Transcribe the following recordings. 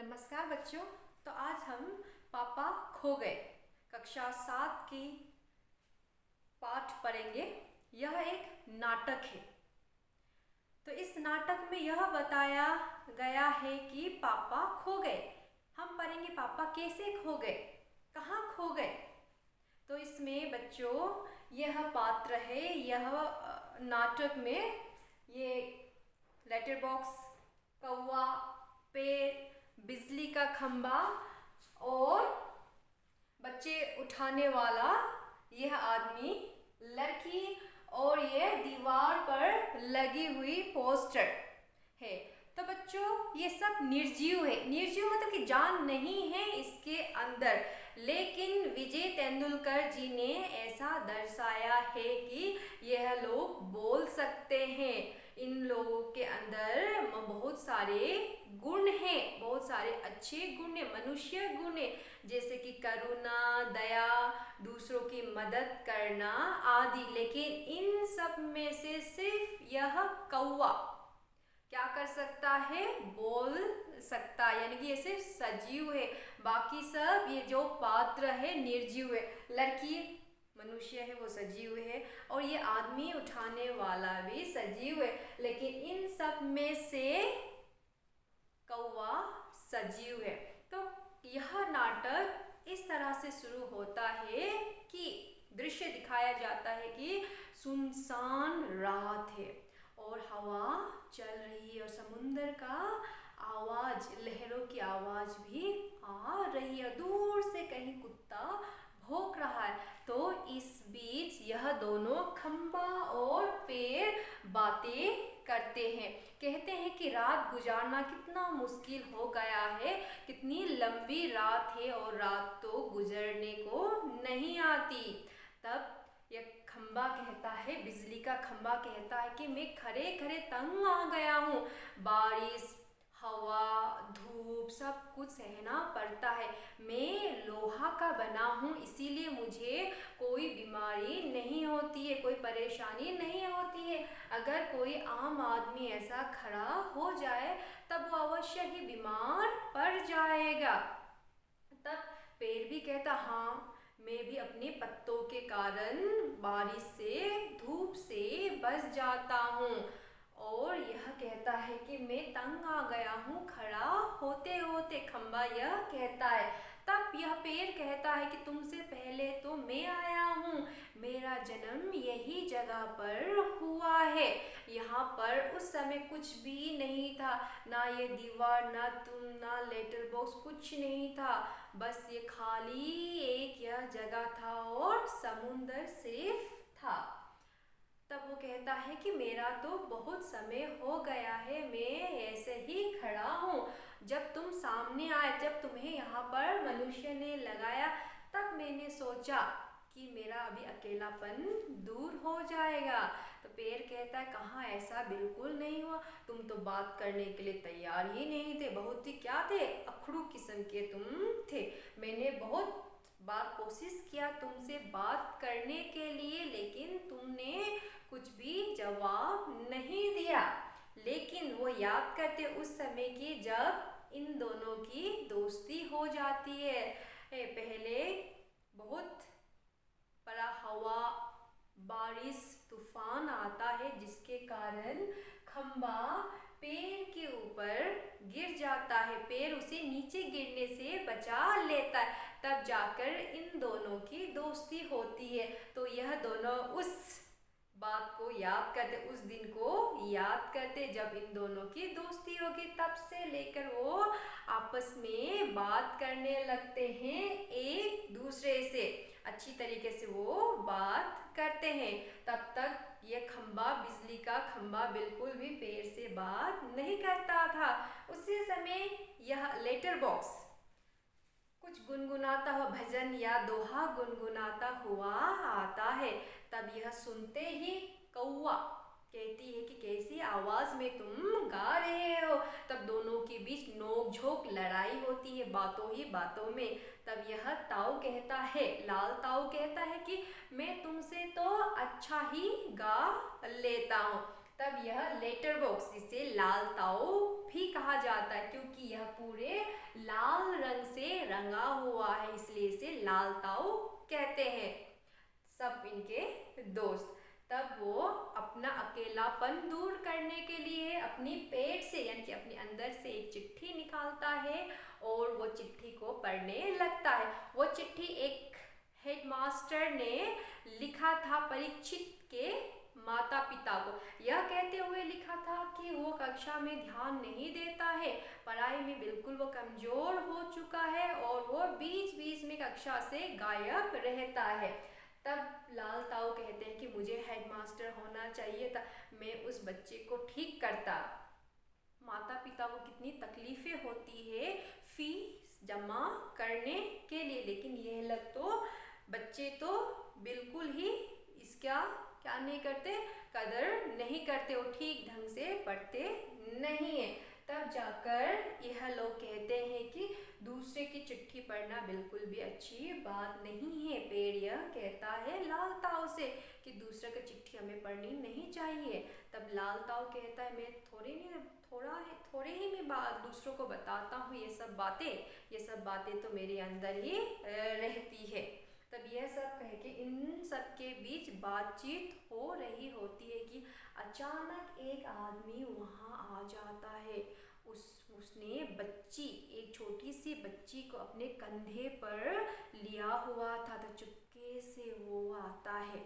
नमस्कार बच्चों। तो आज हम पापा खो गए कक्षा 7 की पाठ पढ़ेंगे। यह एक नाटक है। तो इस नाटक में यह बताया गया है कि पापा खो गए। हम पढ़ेंगे पापा कैसे खो गए, कहाँ खो गए। तो इसमें बच्चों यह पात्र है, यह नाटक में ये लेटर बॉक्स, कौवा, पेड़, बिजली का खंबा और बच्चे उठाने वाला यह आदमी, लड़की और यह दीवार पर लगी हुई पोस्टर है। तो बच्चों ये सब निर्जीव है। निर्जीव मतलब कि जान नहीं है इसके अंदर, लेकिन विजय तेंदुलकर जी ने ऐसा दर्शाया है कि यह लोग बोल सकते हैं। इन लोगों के अंदर बहुत सारे गुण हैं, बहुत सारे अच्छे गुण हैं, मनुष्य गुण हैं, जैसे कि करुणा, दया, दूसरों की मदद करना आदि। लेकिन इन सब में से सिर्फ यह कौवा क्या कर सकता है, बोल सकता है, यानी कि ये सिर्फ सजीव है। बाकी सब ये जो पात्र है निर्जीव है। लड़की मनुष्य है, वो सजीव है, और ये आदमी उठाने वाला भी सजीव है। लेकिन इन सब में से कौवा सजीव है। तो यह नाटक इस तरह से शुरू होता है कि दृश्य दिखाया जाता है कि सुनसान रात है और हवा चल रही है और समुद्र का आवाज, लहरों की आवाज भी आ रही है। दूर से कहीं कुत्ता भौंक रहा है। तो इस बीच यह दोनों खंबा और पेड़ बातें करते हैं। कहते हैं कि रात गुजारना कितना मुश्किल हो गया है, कितनी लंबी रात है और रात तो गुजरने को नहीं आती। तब यह खंबा कहता है, बिजली का खंबा कहता है कि मैं खड़े खड़े तंग आ गया हूँ। बारिश, हवा, धूप सब कुछ सहना पड़ता है। मैं लोहा का बना हूँ, इसीलिए मुझे कोई बीमारी नहीं होती है, कोई परेशानी नहीं होती है। अगर कोई आम आदमी ऐसा खड़ा हो जाए तब वो अवश्य ही बीमार पड़ जाएगा। तब पेड़ भी कहता, हाँ मैं भी अपने पत्तों के कारण बारिश से, धूप से बच जाता हूँ। और यह कहता है कि मैं तंग आ गया हूँ खड़ा होते होते। खंबा यह कहता है। तब यह पेड़ कहता है कि तुमसे पहले तो मैं आया हूँ, मेरा जन्म यही जगह पर हुआ है। यहाँ पर उस समय कुछ भी नहीं था, ना ये दीवार, ना तुम, ना लेटर बॉक्स, कुछ नहीं था। बस ये खाली एक यह जगह था और समुंदर सिर्फ था। तब वो कहता है कि मेरा तो बहुत समय हो गया है, मैं ऐसे ही खड़ा हूँ। जब तुम सामने आए, जब तुम्हें यहाँ पर मनुष्य ने लगाया, तब मैंने सोचा कि मेरा अभी अकेलापन दूर हो जाएगा। तो पेड़ कहता है, कहाँ, ऐसा बिल्कुल नहीं हुआ। तुम तो बात करने के लिए तैयार ही नहीं थे, बहुत ही क्या थे, अखड़ू किस्म के तुम थे। मैंने बहुत बार कोशिश किया तुमसे बात करने के लिए, लेकिन तुमने कुछ भी जवाब नहीं दिया। लेकिन वो याद करते उस समय की जब इन दोनों की दोस्ती हो जाती है। पहले बहुत बड़ा हवा, बारिश, तूफान आता है, जिसके कारण खंबा पेड़ के ऊपर गिर जाता है। पेड़ उसे नीचे गिरने से बचा लेता है। तब जाकर इन दोनों की दोस्ती होती है। तो यह दोनों उस बात को याद करते, उस दिन को याद करते जब इन दोनों की दोस्ती होगी। तब से लेकर वो आपस में बात करने लगते हैं, एक दूसरे से अच्छी तरीके से वो बात करते हैं। तब तक ये खंबा, बिजली का खंबा, बिल्कुल भी पेड़ से बात नहीं करता था। उसी समय यह लेटर बॉक्स कुछ गुनगुनाता हुआ भजन या दोहा गुनगुनाता हुआ आता है। तब यह सुनते ही कौवा कहती है कि कैसी आवाज में तुम गा रहे हो। तब दोनों के बीच नोक झोंक, लड़ाई होती है बातों ही बातों में। तब यह ताऊ कहता है, लाल ताऊ कहता है कि मैं तुमसे तो अच्छा ही गा लेता हूँ। तब यह लेटर बॉक्स, जिसे लाल ताओ भी कहा जाता है क्योंकि यह पूरे लाल रंग से रंगा हुआ है, इसलिए इसे लाल ताओ कहते हैं। सब इनके दोस्त, तब वो अपना अकेलापन दूर करने के लिए अपनी पेट से यानी कि अपने अंदर से एक चिट्ठी निकालता है और वो चिट्ठी को पढ़ने लगता है। वो चिट्ठी एक हेडमास्टर ने लिखा था परीक्षित के माता पिता को, यह कहते हुए लिखा था कि वो कक्षा में ध्यान नहीं देता है, पढ़ाई में बिल्कुल वो कमज़ोर हो चुका है और वो बीच बीच में कक्षा से गायब रहता है। तब लाल ताऊ कहते हैं कि मुझे हेडमास्टर होना चाहिए था, मैं उस बच्चे को ठीक करता। माता पिता को कितनी तकलीफ़ें होती है फीस जमा करने के लिए, लेकिन यह लोग तो बच्चे तो बिल्कुल ही इसका क्या नहीं करते, कदर नहीं करते, वो ठीक ढंग से पढ़ते नहीं है। तब जाकर यह लोग कहते हैं कि दूसरे की चिट्ठी पढ़ना बिल्कुल भी अच्छी बात नहीं है। पेड़ यह कहता है लाल ताऊ से कि दूसरे की चिट्ठी हमें पढ़नी नहीं चाहिए। तब लाल ताऊ कहता है मैं थोड़े ही मैं दूसरों को बताता हूँ ये सब बातें तो मेरे अंदर ही रहती है। तब यह सब कह के इन सब के बीच बातचीत हो रही होती है कि अचानक एक आदमी वहाँ आ जाता है। उसने एक छोटी सी बच्ची को अपने कंधे पर लिया हुआ था, तो चुपके से वो आता है,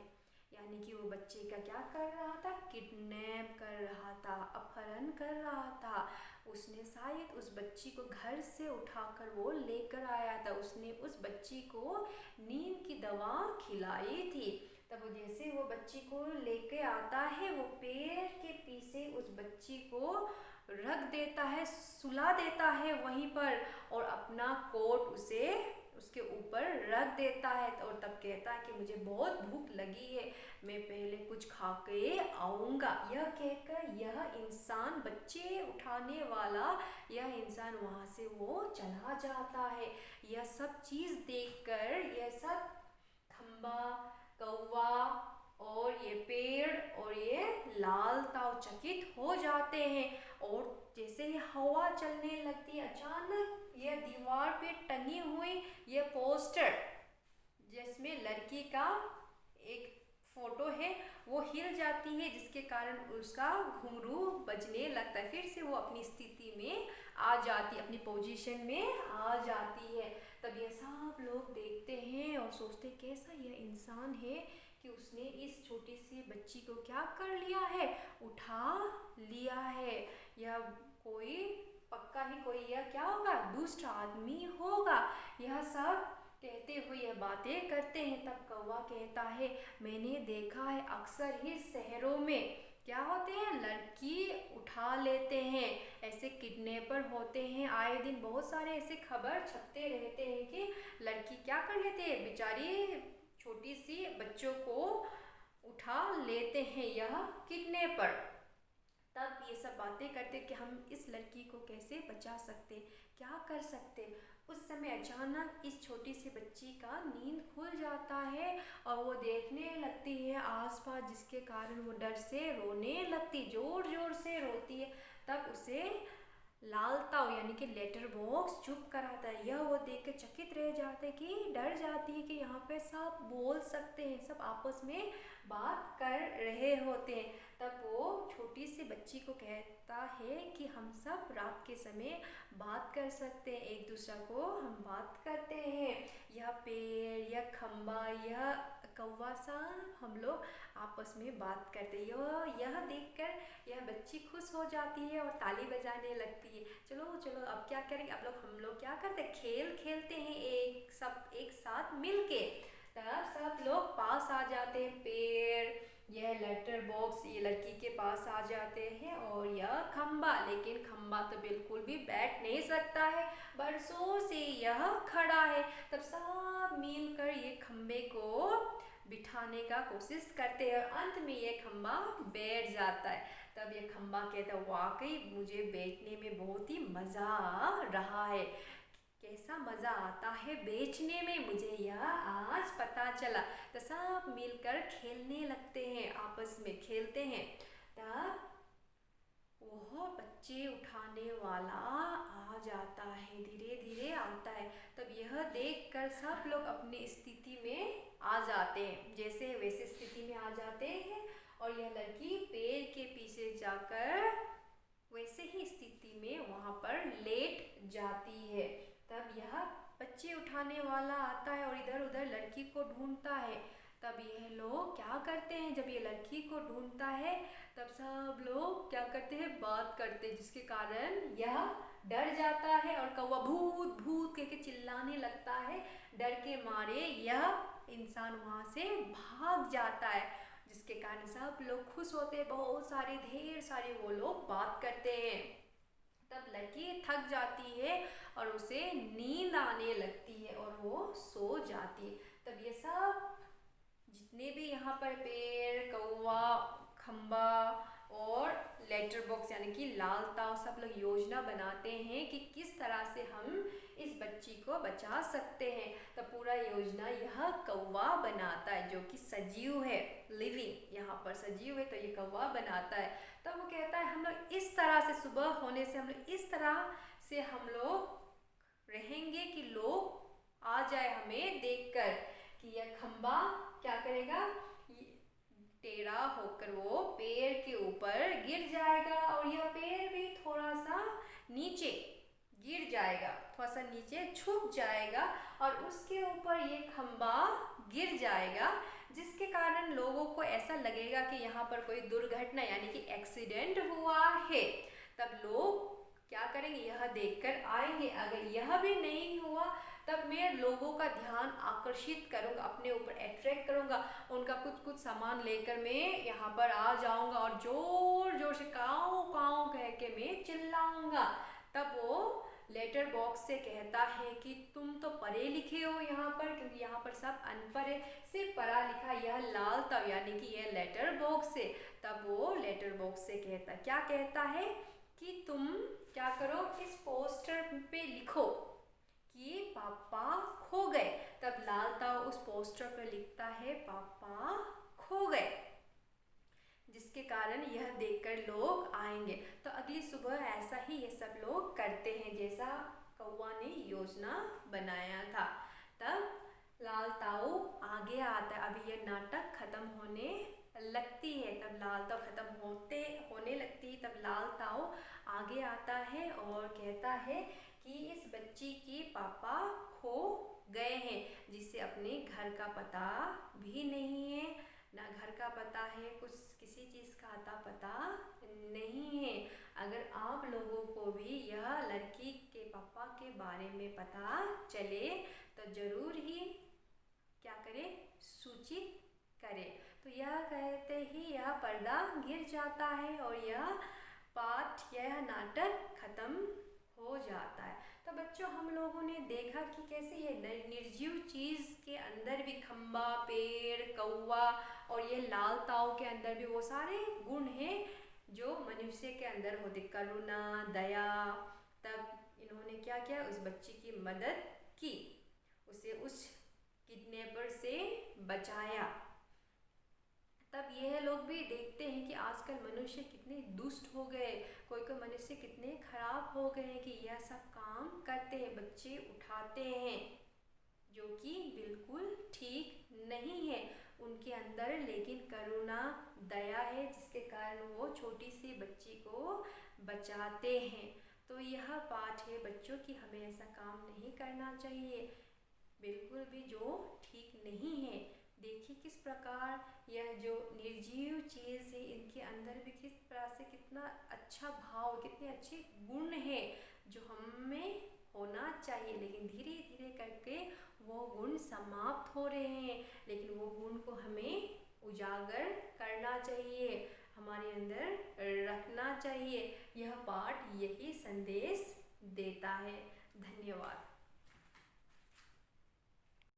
यानी कि वो बच्चे का क्या कर रहा था, किडनैप कर रहा था, अपहरण कर रहा था। उसने शायद उस बच्ची को घर से उठाकर वो लेकर आया था। उसने उस बच्ची को नींद की दवा खिलाई थी। तब वो जैसे वो बच्ची को लेके आता है, वो पेड़ के पीछे उस बच्ची को रख देता है, सुला देता है वहीं पर और अपना कोट उसके ऊपर रख देता है। और तब कहता है कि मुझे बहुत भूख लगी है, मैं पहले कुछ खा के आऊँगा। यह कहकर यह इंसान, बच्चे उठाने वाला यह इंसान वहाँ से वो चला जाता है। यह सब चीज़ देखकर यह सब खम्बा, कौवा और ये पेड़ और ये लाल ताऊ चकित हो जाते हैं। और जैसे ही हवा चलने लगती है, अचानक यह दीवार पे टंगी हुई ये पोस्टर जिसमें लड़की का एक फोटो है वो हिल जाती है, जिसके कारण उसका घुंघरू बजने लगता है। फिर से वो अपनी स्थिति में आ जाती, अपनी पोजीशन में आ जाती है। तब ये सब लोग देखते हैं और सोचते कैसा यह इंसान है कि उसने इस छोटी सी बच्ची को क्या कर लिया है, उठा लिया है। यह कोई पक्का ही कोई यह क्या होगा, दुष्ट आदमी होगा। यह सब कहते हुए यह बातें करते हैं। तब कौवा कहता है मैंने देखा है अक्सर ही शहरों में क्या होते हैं, लड़की उठा लेते हैं, ऐसे किडनैपर होते हैं। आए दिन बहुत सारे ऐसे खबर छपते रहते हैं कि लड़की क्या कर लेते हैं, बेचारी छोटी सी बच्चों को उठा लेते हैं यह किडनैपर। तब ये सब बातें करते कि हम इस लड़की को कैसे बचा सकते, क्या कर सकते। उस समय अचानक इस छोटी सी बच्ची का नींद खुल जाता है और वो देखने लगती है आसपास, जिसके कारण वो डर से रोने लगती, ज़ोर ज़ोर से रोती है। तब उसे लाल ताऊ यानी कि लेटर बॉक्स चुप कराता है। यह वो देख के चकित रह जाते कि डर जाती है कि यहाँ पे सब बोल सकते हैं, सब आपस में बात कर रहे होते हैं। तब वो छोटी सी बच्ची को कहता है कि हम सब रात के समय बात कर सकते हैं, एक दूसरे को हम बात करते हैं। यह पेड़, यह खम्बा, यह कौवा सब हम लोग आपस में बात करते हैं। यह देखकर यह बच्ची खुश हो जाती है और ताली बजाने लगती है। चलो चलो अब क्या करेंगे, हम लोग क्या करते हैं, खेल खेलते हैं एक साथ मिलके। तब सब लोग पास आ जाते हैं, पेड़, यह लेटर बॉक्स ये लड़की के पास आ जाते हैं और यह खम्बा, लेकिन खम्बा तो बिल्कुल भी बैठ नहीं सकता है, बरसों से यह खड़ा है। तब सब मिलकर ये खम्बे को बिठाने का कोशिश करते हैं और अंत में ये खम्बा बैठ जाता है। तब ये खम्बा कहता है वाकई मुझे बैठने में बहुत ही मज़ा आ रहा है, कैसा मज़ा आता है बेचने में, मुझे यह आज पता चला। तो सब मिलकर खेलने लगते हैं, आपस में खेलते हैं। तब वह बच्चे उठाने वाला आ जाता है, धीरे धीरे आता है। तब यह देखकर सब लोग अपनी स्थिति में आ जाते हैं, जैसे वैसे स्थिति में आ जाते हैं। और यह लड़की पेड़ के पीछे जाकर वैसे ही स्थिति में वहाँ पर लेट जाती है। तब यह बच्चे उठाने वाला आता है और इधर उधर लड़की को ढूंढता है। तब यह लोग क्या करते हैं, जब ये लड़की को ढूंढता है तब सब लोग क्या करते हैं, बात करते हैं, जिसके कारण यह डर जाता है और कौवा भूत भूत कह के चिल्लाने लगता है। डर के मारे यह इंसान वहाँ से भाग जाता है, जिसके कारण सब लोग खुश होते हैं, बहुत सारे ढेर सारे वो लोग बात करते हैं। तब लड़की थक जाती है और उसे नींद आने लगती है और वो सो जाती है। तब ये सब जितने भी यहाँ पर पेड़, कौवा, खम्बा और लेटर बॉक्स यानी कि लाल ताव सब लोग योजना बनाते हैं कि किस तरह से हम इस बच्ची को बचा सकते हैं। तो पूरा योजना यह कौवा बनाता है, जो कि सजीव है, लिविंग यहाँ पर सजीव है, तो ये कौवा बनाता है। तो वो कहता है हम लोग इस तरह से, सुबह होने से हम लोग इस तरह से हम लोग रहेंगे कि लोग आ जाए हमें देखकर कि यह खम्बा क्या करेगा, टेढ़ा होकर वो पेड़ के ऊपर गिर जाएगा और यह पेड़ भी थोड़ा सा नीचे गिर जाएगा, थोड़ा सा नीचे झुक जाएगा और उसके ऊपर ये खम्बा गिर जाएगा, जिसके कारण लोगों को ऐसा लगेगा कि यहाँ पर कोई दुर्घटना यानी कि एक्सीडेंट हुआ है। तब लोग क्या करेंगे, यह देखकर आएंगे। अगर यह भी नहीं हुआ तब मैं लोगों का ध्यान आकर्षित करूँगा, अपने ऊपर अट्रैक्ट करूँगा, उनका कुछ कुछ सामान लेकर मैं यहाँ पर आ जाऊँगा और जोर जोर से काऊ काऊ कह के मैं चिल्लाऊँगा। तब वो लेटर बॉक्स से कहता है कि तुम तो पढ़े लिखे हो यहाँ पर, क्योंकि यहाँ पर सब अनपढ़ है, सिर्फ पढ़ा लिखा यह लाल तब यानी कि यह लेटर बॉक्स से। तब वो लेटर बॉक्स से क्या कहता है कि तुम क्या करो, इस पोस्टर पे लिखो कि पापा खो गए। तब लाल ताऊ उस पोस्टर पर लिखता है पापा खो गए, जिसके कारण यह देखकर लोग आएंगे। तो अगली सुबह ऐसा ही ये सब लोग करते हैं जैसा कौवा ने योजना बनाया था। तब लाल ताऊ आगे आता है, अभी यह नाटक खत्म होने लगती है। तब लाल ताऊ खत्म होने लगती है, तब लाल ताऊ आगे आता है और कहता है कि इस बच्ची की पापा खो गए हैं, जिसे अपने घर का पता भी नहीं है, ना घर का पता है, कुछ किसी चीज़ का अता पता नहीं है। अगर आप लोगों को भी यह लड़की के पापा के बारे में पता चले तो ज़रूर ही क्या करें, सूचित करें। तो यह कहते ही यह पर्दा गिर जाता है और यह नाटक खत्म हो जाता है। तो बच्चों हम लोगों ने देखा कि कैसे ये निर्जीव चीज़ के अंदर भी खम्बा, पेड़, कौवा और ये लाल ताऊ के अंदर भी वो सारे गुण हैं जो मनुष्य के अंदर होते, करुणा, दया। तब इन्होंने क्या किया, उस बच्ची की मदद की, उसे उस किडनैपर से बचाया। तब यह लोग भी देखते हैं कि आजकल मनुष्य कितने दुष्ट हो गए, कोई कोई मनुष्य कितने खराब हो गए हैं कि यह सब काम करते हैं, बच्चे उठाते हैं, जो कि बिल्कुल ठीक नहीं है उनके अंदर। लेकिन करुणा, दया है, जिसके कारण वो छोटी सी बच्ची को बचाते हैं। तो यह पाठ है बच्चों कि हमें ऐसा काम नहीं करना चाहिए, बिल्कुल भी, जो ठीक नहीं है। देखिए किस प्रकार यह जो निर्जीव चीज़ है इनके अंदर भी किस तरह से कितना अच्छा भाव, कितने अच्छे गुण हैं जो हमें होना चाहिए, लेकिन धीरे धीरे करके वो गुण समाप्त हो रहे हैं। लेकिन वो गुण को हमें उजागर करना चाहिए, हमारे अंदर रखना चाहिए। यह पाठ यही संदेश देता है। धन्यवाद।